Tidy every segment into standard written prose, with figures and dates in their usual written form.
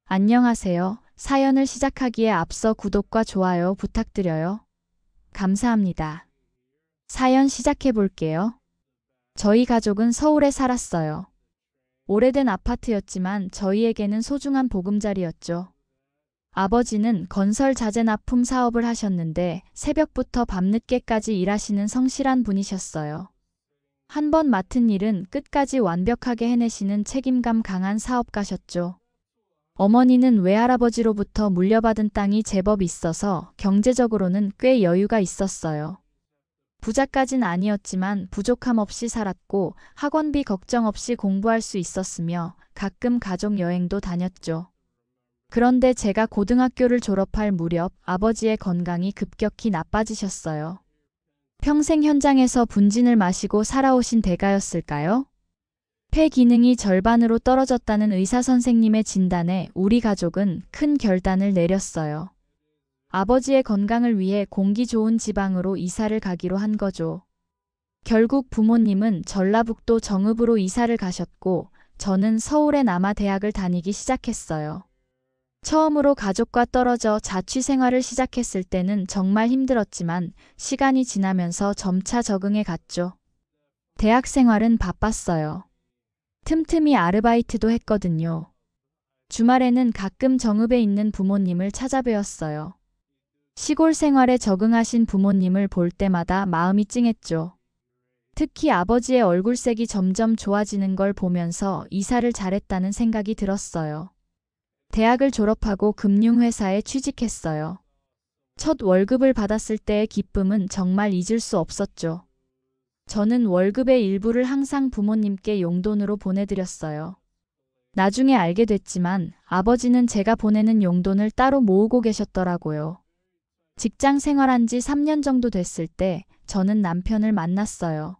안녕하세요. 사연을 시작하기에 앞서 구독과 좋아요 부탁드려요. 감사합니다. 사연 시작해 볼게요. 저희 가족은 서울에 살았어요. 오래된 아파트였지만 저희에게는 소중한 보금자리였죠. 아버지는 건설 자재 납품 사업을 하셨는데 새벽부터 밤늦게까지 일하시는 성실한 분이셨어요. 한 번 맡은 일은 끝까지 완벽하게 해내시는 책임감 강한 사업가셨죠. 어머니는 외할아버지로부터 물려받은 땅이 제법 있어서 경제적으로는 꽤 여유가 있었어요. 부자까진 아니었지만 부족함 없이 살았고 학원비 걱정 없이 공부할 수 있었으며 가끔 가족 여행도 다녔죠. 그런데 제가 고등학교를 졸업할 무렵 아버지의 건강이 급격히 나빠지셨어요. 평생 현장에서 분진을 마시고 살아오신 대가였을까요? 폐 기능이 절반으로 떨어졌다는 의사 선생님의 진단에 우리 가족은 큰 결단을 내렸어요. 아버지의 건강을 위해 공기 좋은 지방으로 이사를 가기로 한 거죠. 결국 부모님은 전라북도 정읍으로 이사를 가셨고 저는 서울에 남아 대학을 다니기 시작했어요. 처음으로 가족과 떨어져 자취 생활을 시작했을 때는 정말 힘들었지만 시간이 지나면서 점차 적응해 갔죠. 대학 생활은 바빴어요. 틈틈이 아르바이트도 했거든요. 주말에는 가끔 정읍에 있는 부모님을 찾아뵈었어요. 시골 생활에 적응하신 부모님을 볼 때마다 마음이 찡했죠. 특히 아버지의 얼굴색이 점점 좋아지는 걸 보면서 이사를 잘했다는 생각이 들었어요. 대학을 졸업하고 금융회사에 취직했어요. 첫 월급을 받았을 때의 기쁨은 정말 잊을 수 없었죠. 저는 월급의 일부를 항상 부모님께 용돈으로 보내드렸어요. 나중에 알게 됐지만 아버지는 제가 보내는 용돈을 따로 모으고 계셨더라고요. 직장 생활한 지 3년 정도 됐을 때 저는 남편을 만났어요.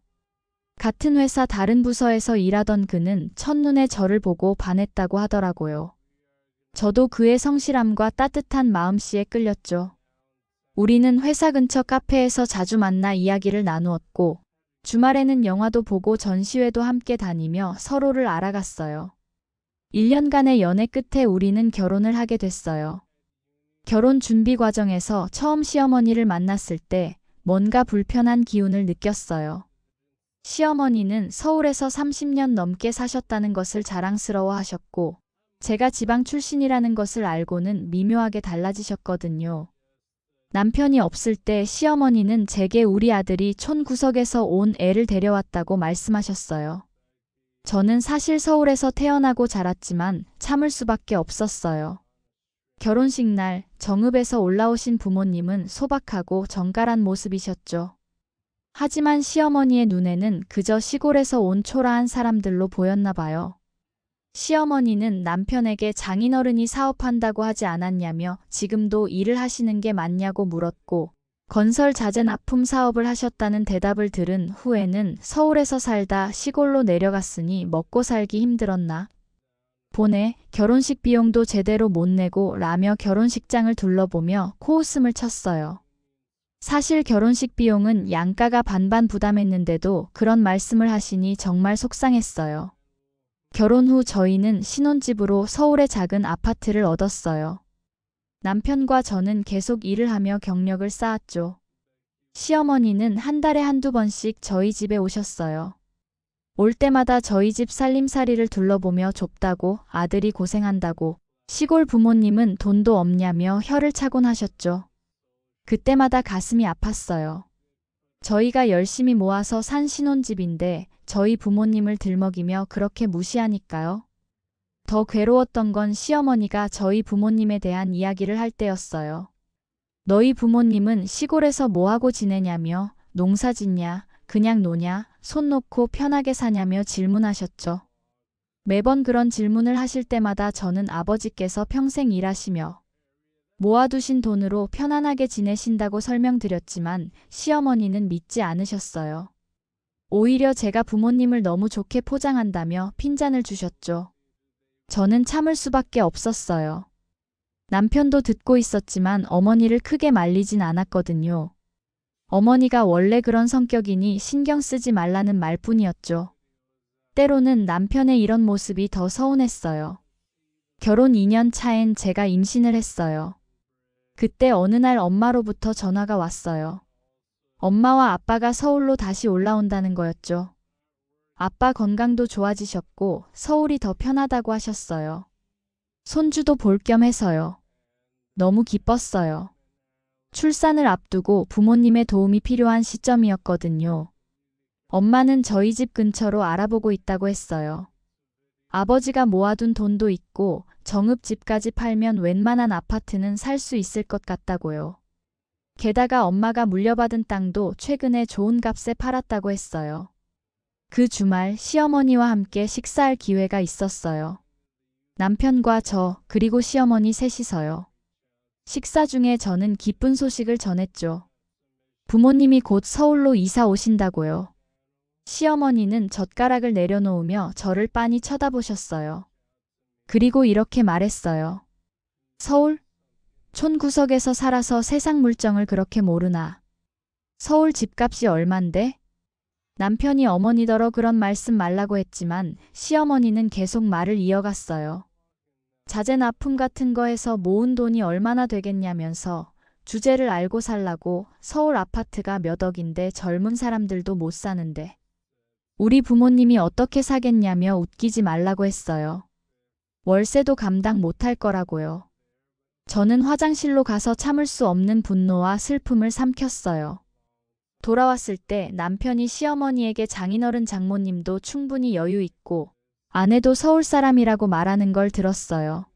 같은 회사 다른 부서에서 일하던 그는 첫눈에 저를 보고 반했다고 하더라고요. 저도 그의 성실함과 따뜻한 마음씨에 끌렸죠. 우리는 회사 근처 카페에서 자주 만나 이야기를 나누었고 주말에는 영화도 보고 전시회도 함께 다니며 서로를 알아갔어요. 1년간의 연애 끝에 우리는 결혼을 하게 됐어요. 결혼 준비 과정에서 처음 시어머니를 만났을 때 뭔가 불편한 기운을 느꼈어요. 시어머니는 서울에서 30년 넘게 사셨다는 것을 자랑스러워 하셨고 제가 지방 출신이라는 것을 알고는 미묘하게 달라지셨거든요. 남편이 없을 때 시어머니는 제게 우리 아들이 촌 구석에서 온 애를 데려왔다고 말씀하셨어요. 저는 사실 서울에서 태어나고 자랐지만 참을 수밖에 없었어요. 결혼식 날 정읍에서 올라오신 부모님은 소박하고 정갈한 모습이셨죠. 하지만 시어머니의 눈에는 그저 시골에서 온 초라한 사람들로 보였나 봐요. 시어머니는 남편에게 장인어른이 사업한다고 하지 않았냐며 지금도 일을 하시는 게 맞냐고 물었고 건설 자재 납품 사업을 하셨다는 대답을 들은 후에는 서울에서 살다 시골로 내려갔으니 먹고 살기 힘들었나 보네. 결혼식 비용도 제대로 못 내고 라며 결혼식장을 둘러보며 코웃음을 쳤어요. 사실 결혼식 비용은 양가가 반반 부담했는데도 그런 말씀을 하시니 정말 속상했어요. 결혼 후 저희는 신혼집으로 서울의 작은 아파트를 얻었어요. 남편과 저는 계속 일을 하며 경력을 쌓았죠. 시어머니는 한 달에 한두 번씩 저희 집에 오셨어요. 올 때마다 저희 집 살림살이를 둘러보며 좁다고 아들이 고생한다고 시골 부모님은 돈도 없냐며 혀를 차곤 하셨죠. 그때마다 가슴이 아팠어요. 저희가 열심히 모아서 산 신혼집인데 저희 부모님을 들먹이며 그렇게 무시하니까요. 더 괴로웠던 건 시어머니가 저희 부모님에 대한 이야기를 할 때였어요. 너희 부모님은 시골에서 뭐하고 지내냐며 농사 짓냐, 그냥 노냐, 손 놓고 편하게 사냐며 질문하셨죠. 매번 그런 질문을 하실 때마다 저는 아버지께서 평생 일하시며 모아두신 돈으로 편안하게 지내신다고 설명드렸지만 시어머니는 믿지 않으셨어요. 오히려 제가 부모님을 너무 좋게 포장한다며 핀잔을 주셨죠. 저는 참을 수밖에 없었어요. 남편도 듣고 있었지만 어머니를 크게 말리진 않았거든요. 어머니가 원래 그런 성격이니 신경 쓰지 말라는 말뿐이었죠. 때로는 남편의 이런 모습이 더 서운했어요. 결혼 2년 차엔 제가 임신을 했어요. 그때 어느 날 엄마로부터 전화가 왔어요. 엄마와 아빠가 서울로 다시 올라온다는 거였죠. 아빠 건강도 좋아지셨고 서울이 더 편하다고 하셨어요. 손주도 볼 겸 해서요. 너무 기뻤어요. 출산을 앞두고 부모님의 도움이 필요한 시점이었거든요. 엄마는 저희 집 근처로 알아보고 있다고 했어요. 아버지가 모아둔 돈도 있고 정읍집까지 팔면 웬만한 아파트는 살 수 있을 것 같다고요. 게다가 엄마가 물려받은 땅도 최근에 좋은 값에 팔았다고 했어요. 그 주말 시어머니와 함께 식사할 기회가 있었어요. 남편과 저 그리고 시어머니 셋이서요. 식사 중에 저는 기쁜 소식을 전했죠. 부모님이 곧 서울로 이사 오신다고요. 시어머니는 젓가락을 내려놓으며 저를 빤히 쳐다보셨어요. 그리고 이렇게 말했어요. 서울? 촌구석에서 살아서 세상 물정을 그렇게 모르나. 서울 집값이 얼만데? 남편이 어머니더러 그런 말씀 말라고 했지만 시어머니는 계속 말을 이어갔어요. 자재 납품 같은 거 해서 모은 돈이 얼마나 되겠냐면서 주제를 알고 살라고 서울 아파트가 몇 억인데 젊은 사람들도 못 사는데. 우리 부모님이 어떻게 사겠냐며 웃기지 말라고 했어요. 월세도 감당 못할 거라고요. 저는 화장실로 가서 참을 수 없는 분노와 슬픔을 삼켰어요. 돌아왔을 때 남편이 시어머니에게 장인어른 장모님도 충분히 여유 있고 아내도 서울 사람이라고 말하는 걸 들었어요.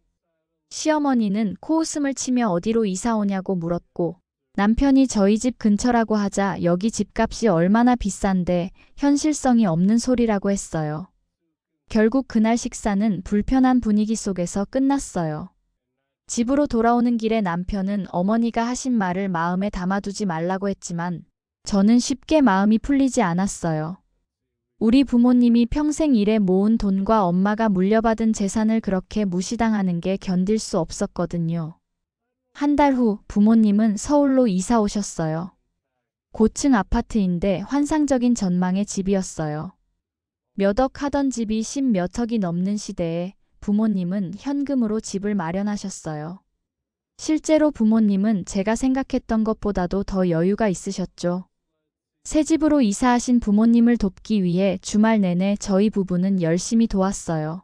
시어머니는 코웃음을 치며 어디로 이사 오냐고 물었고 남편이 저희 집 근처라고 하자 여기 집값이 얼마나 비싼데 현실성이 없는 소리라고 했어요. 결국 그날 식사는 불편한 분위기 속에서 끝났어요. 집으로 돌아오는 길에 남편은 어머니가 하신 말을 마음에 담아두지 말라고 했지만 저는 쉽게 마음이 풀리지 않았어요. 우리 부모님이 평생 일해 모은 돈과 엄마가 물려받은 재산을 그렇게 무시당하는 게 견딜 수 없었거든요. 한 달 후 부모님은 서울로 이사 오셨어요. 고층 아파트인데 환상적인 전망의 집이었어요. 몇 억 하던 집이 10몇 억이 넘는 시대에 부모님은 현금으로 집을 마련하셨어요. 실제로 부모님은 제가 생각했던 것보다도 더 여유가 있으셨죠. 새 집으로 이사하신 부모님을 돕기 위해 주말 내내 저희 부부는 열심히 도왔어요.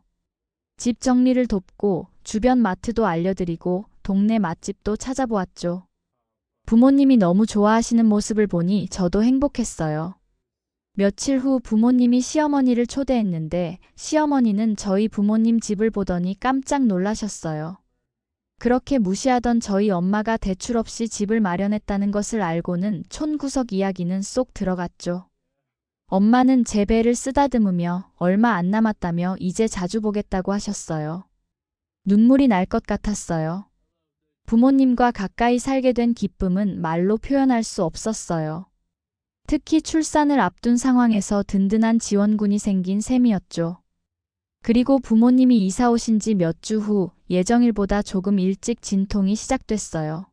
집 정리를 돕고 주변 마트도 알려드리고 동네 맛집도 찾아보았죠. 부모님이 너무 좋아하시는 모습을 보니 저도 행복했어요. 며칠 후 부모님이 시어머니를 초대했는데 시어머니는 저희 부모님 집을 보더니 깜짝 놀라셨어요. 그렇게 무시하던 저희 엄마가 대출 없이 집을 마련했다는 것을 알고는 촌구석 이야기는 쏙 들어갔죠. 엄마는 제 배를 쓰다듬으며 얼마 안 남았다며 이제 자주 보겠다고 하셨어요. 눈물이 날 것 같았어요. 부모님과 가까이 살게 된 기쁨은 말로 표현할 수 없었어요. 특히 출산을 앞둔 상황에서 든든한 지원군이 생긴 셈이었죠. 그리고 부모님이 이사 오신 지 몇 주 후 예정일보다 조금 일찍 진통이 시작됐어요.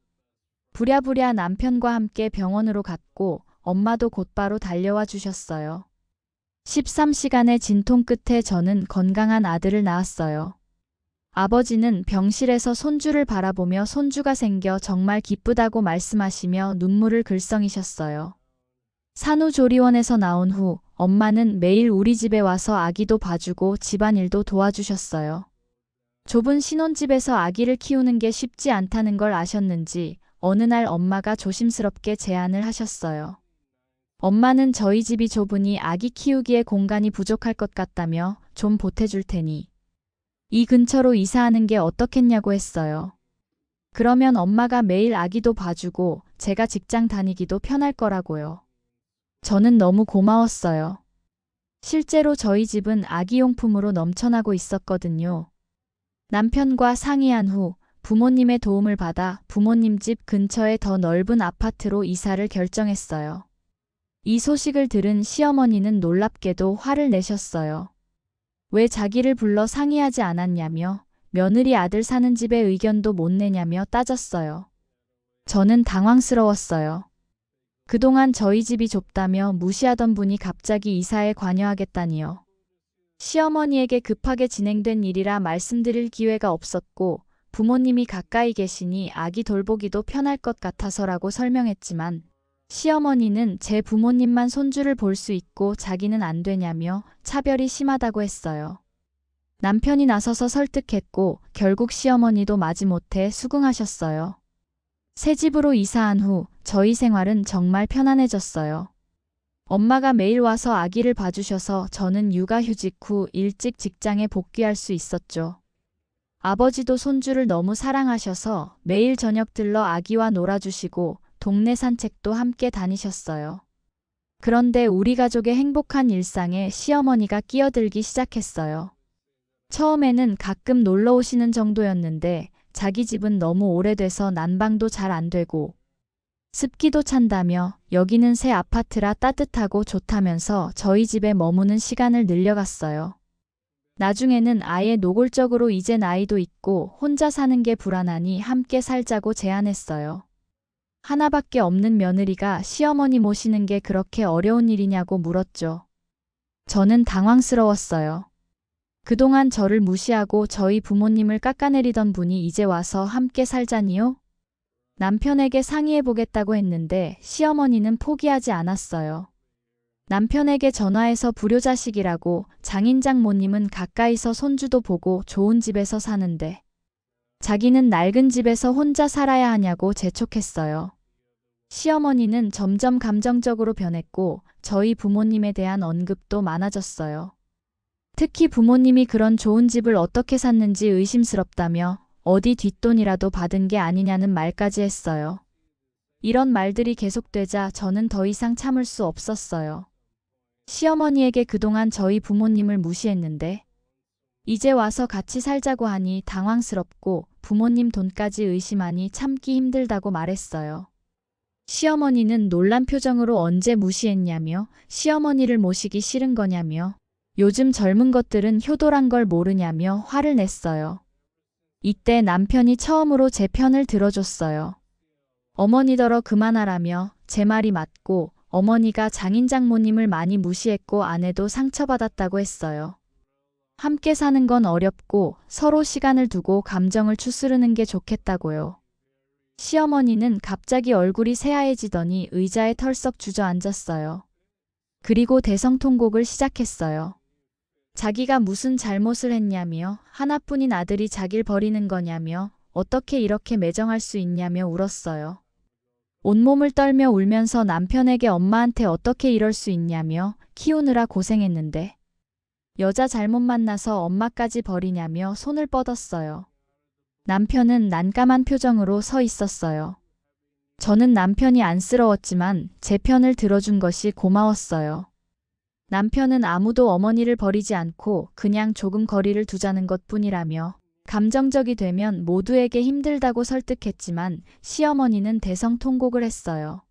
부랴부랴 남편과 함께 병원으로 갔고 엄마도 곧바로 달려와 주셨어요. 13시간의 진통 끝에 저는 건강한 아들을 낳았어요. 아버지는 병실에서 손주를 바라보며 손주가 생겨 정말 기쁘다고 말씀하시며 눈물을 글썽이셨어요. 산후조리원에서 나온 후 엄마는 매일 우리 집에 와서 아기도 봐주고 집안일도 도와주셨어요. 좁은 신혼집에서 아기를 키우는 게 쉽지 않다는 걸 아셨는지 어느 날 엄마가 조심스럽게 제안을 하셨어요. 엄마는 저희 집이 좁으니 아기 키우기에 공간이 부족할 것 같다며 좀 보태줄 테니 이 근처로 이사하는 게 어떻겠냐고 했어요. 그러면 엄마가 매일 아기도 봐주고 제가 직장 다니기도 편할 거라고요. 저는 너무 고마웠어요. 실제로 저희 집은 아기용품으로 넘쳐나고 있었거든요. 남편과 상의한 후 부모님의 도움을 받아 부모님 집 근처에 더 넓은 아파트로 이사를 결정했어요. 이 소식을 들은 시어머니는 놀랍게도 화를 내셨어요. 왜 자기를 불러 상의하지 않았냐며 며느리 아들 사는 집에 의견도 못 내냐며 따졌어요. 저는 당황스러웠어요. 그동안 저희 집이 좁다며 무시하던 분이 갑자기 이사에 관여하겠다니요. 시어머니에게 급하게 진행된 일이라 말씀드릴 기회가 없었고 부모님이 가까이 계시니 아기 돌보기도 편할 것 같아서라고 설명했지만 시어머니는 제 부모님만 손주를 볼 수 있고 자기는 안 되냐며 차별이 심하다고 했어요. 남편이 나서서 설득했고 결국 시어머니도 마지못해 수긍하셨어요. 새 집으로 이사한 후 저희 생활은 정말 편안해졌어요. 엄마가 매일 와서 아기를 봐주셔서 저는 육아휴직 후 일찍 직장에 복귀할 수 있었죠. 아버지도 손주를 너무 사랑하셔서 매일 저녁 들러 아기와 놀아주시고 동네 산책도 함께 다니셨어요. 그런데 우리 가족의 행복한 일상에 시어머니가 끼어들기 시작했어요. 처음에는 가끔 놀러 오시는 정도였는데 자기 집은 너무 오래돼서 난방도 잘 안 되고 습기도 찬다며 여기는 새 아파트라 따뜻하고 좋다면서 저희 집에 머무는 시간을 늘려갔어요. 나중에는 아예 노골적으로 이제 나이도 있고 혼자 사는 게 불안하니 함께 살자고 제안했어요. 하나밖에 없는 며느리가 시어머니 모시는 게 그렇게 어려운 일이냐고 물었죠. 저는 당황스러웠어요. 그동안 저를 무시하고 저희 부모님을 깎아내리던 분이 이제 와서 함께 살자니요? 남편에게 상의해보겠다고 했는데 시어머니는 포기하지 않았어요. 남편에게 전화해서 불효자식이라고 장인장모님은 가까이서 손주도 보고 좋은 집에서 사는데 자기는 낡은 집에서 혼자 살아야 하냐고 재촉했어요. 시어머니는 점점 감정적으로 변했고 저희 부모님에 대한 언급도 많아졌어요. 특히 부모님이 그런 좋은 집을 어떻게 샀는지 의심스럽다며 어디 뒷돈이라도 받은 게 아니냐는 말까지 했어요. 이런 말들이 계속되자 저는 더 이상 참을 수 없었어요. 시어머니에게 그동안 저희 부모님을 무시했는데 이제 와서 같이 살자고 하니 당황스럽고 부모님 돈까지 의심하니 참기 힘들다고 말했어요. 시어머니는 놀란 표정으로 언제 무시했냐며 시어머니를 모시기 싫은 거냐며 요즘 젊은 것들은 효도란 걸 모르냐며 화를 냈어요. 이때 남편이 처음으로 제 편을 들어줬어요. 어머니더러 그만하라며 제 말이 맞고 어머니가 장인장모님을 많이 무시했고 아내도 상처받았다고 했어요. 함께 사는 건 어렵고 서로 시간을 두고 감정을 추스르는 게 좋겠다고요. 시어머니는 갑자기 얼굴이 새하얘지더니 의자에 털썩 주저앉았어요. 그리고 대성통곡을 시작했어요. 자기가 무슨 잘못을 했냐며 하나뿐인 아들이 자기를 버리는 거냐며 어떻게 이렇게 매정할 수 있냐며 울었어요. 온몸을 떨며 울면서 남편에게 엄마한테 어떻게 이럴 수 있냐며 키우느라 고생했는데 여자 잘못 만나서 엄마까지 버리냐며 손을 뻗었어요. 남편은 난감한 표정으로 서 있었어요. 저는 남편이 안쓰러웠지만 제 편을 들어준 것이 고마웠어요. 남편은 아무도 어머니를 버리지 않고 그냥 조금 거리를 두자는 것뿐이라며 감정적이 되면 모두에게 힘들다고 설득했지만 시어머니는 대성통곡을 했어요.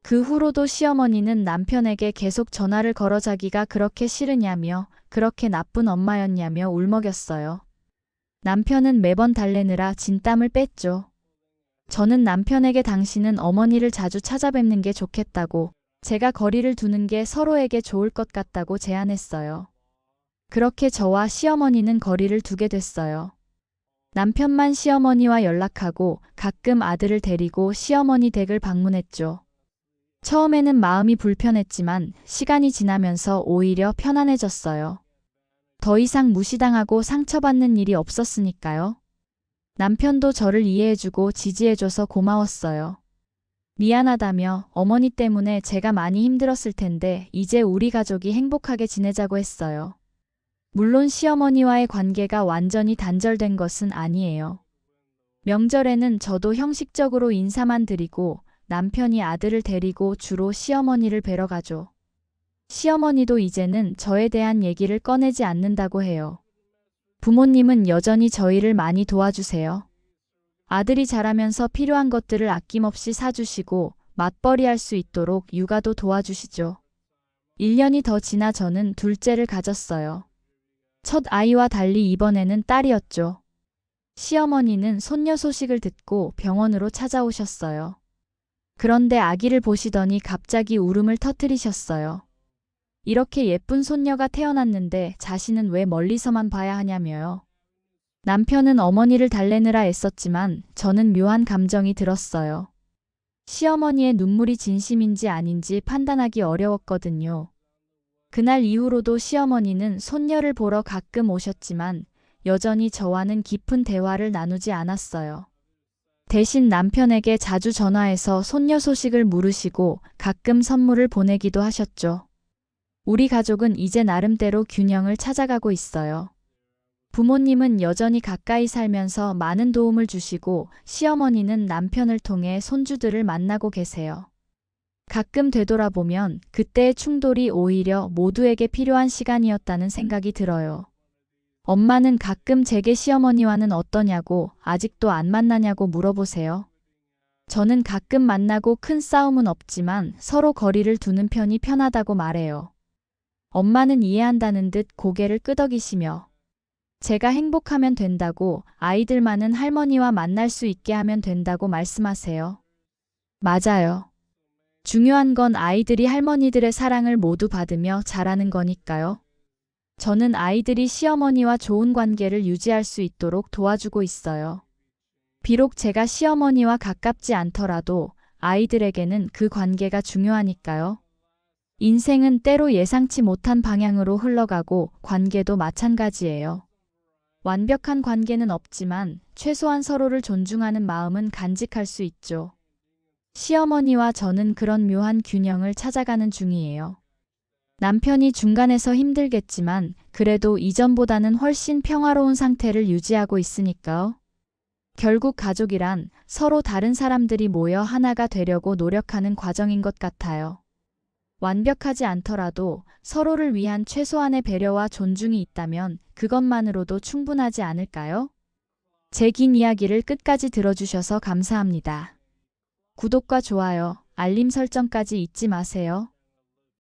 그 후로도 시어머니는 남편에게 계속 전화를 걸어 자기가 그렇게 싫으냐며 그렇게 나쁜 엄마였냐며 울먹였어요. 남편은 매번 달래느라 진땀을 뺐죠. 저는 남편에게 당신은 어머니를 자주 찾아뵙는 게 좋겠다고 제가 거리를 두는 게 서로에게 좋을 것 같다고 제안했어요. 그렇게 저와 시어머니는 거리를 두게 됐어요. 남편만 시어머니와 연락하고 가끔 아들을 데리고 시어머니 댁을 방문했죠. 처음에는 마음이 불편했지만 시간이 지나면서 오히려 편안해졌어요. 더 이상 무시당하고 상처받는 일이 없었으니까요. 남편도 저를 이해해주고 지지해줘서 고마웠어요. 미안하다며 어머니 때문에 제가 많이 힘들었을 텐데 이제 우리 가족이 행복하게 지내자고 했어요. 물론 시어머니와의 관계가 완전히 단절된 것은 아니에요. 명절에는 저도 형식적으로 인사만 드리고 남편이 아들을 데리고 주로 시어머니를 뵈러 가죠. 시어머니도 이제는 저에 대한 얘기를 꺼내지 않는다고 해요. 부모님은 여전히 저희를 많이 도와주세요. 아들이 자라면서 필요한 것들을 아낌없이 사주시고 맞벌이할 수 있도록 육아도 도와주시죠. 1년이 더 지나 저는 둘째를 가졌어요. 첫 아이와 달리 이번에는 딸이었죠. 시어머니는 손녀 소식을 듣고 병원으로 찾아오셨어요. 그런데 아기를 보시더니 갑자기 울음을 터뜨리셨어요. 이렇게 예쁜 손녀가 태어났는데 자신은 왜 멀리서만 봐야 하냐며요. 남편은 어머니를 달래느라 애썼지만 저는 묘한 감정이 들었어요. 시어머니의 눈물이 진심인지 아닌지 판단하기 어려웠거든요. 그날 이후로도 시어머니는 손녀를 보러 가끔 오셨지만 여전히 저와는 깊은 대화를 나누지 않았어요. 대신 남편에게 자주 전화해서 손녀 소식을 물으시고 가끔 선물을 보내기도 하셨죠. 우리 가족은 이제 나름대로 균형을 찾아가고 있어요. 부모님은 여전히 가까이 살면서 많은 도움을 주시고 시어머니는 남편을 통해 손주들을 만나고 계세요. 가끔 되돌아보면 그때의 충돌이 오히려 모두에게 필요한 시간이었다는 생각이 들어요. 엄마는 가끔 제게 시어머니와는 어떠냐고 아직도 안 만나냐고 물어보세요. 저는 가끔 만나고 큰 싸움은 없지만 서로 거리를 두는 편이 편하다고 말해요. 엄마는 이해한다는 듯 고개를 끄덕이시며 제가 행복하면 된다고 아이들만은 할머니와 만날 수 있게 하면 된다고 말씀하세요. 맞아요. 중요한 건 아이들이 할머니들의 사랑을 모두 받으며 자라는 거니까요. 저는 아이들이 시어머니와 좋은 관계를 유지할 수 있도록 도와주고 있어요. 비록 제가 시어머니와 가깝지 않더라도 아이들에게는 그 관계가 중요하니까요. 인생은 때로 예상치 못한 방향으로 흘러가고 관계도 마찬가지예요. 완벽한 관계는 없지만 최소한 서로를 존중하는 마음은 간직할 수 있죠. 시어머니와 저는 그런 묘한 균형을 찾아가는 중이에요. 남편이 중간에서 힘들겠지만 그래도 이전보다는 훨씬 평화로운 상태를 유지하고 있으니까요. 결국 가족이란 서로 다른 사람들이 모여 하나가 되려고 노력하는 과정인 것 같아요. 완벽하지 않더라도 서로를 위한 최소한의 배려와 존중이 있다면 그것만으로도 충분하지 않을까요? 제 긴 이야기를 끝까지 들어주셔서 감사합니다. 구독과 좋아요, 알림 설정까지 잊지 마세요.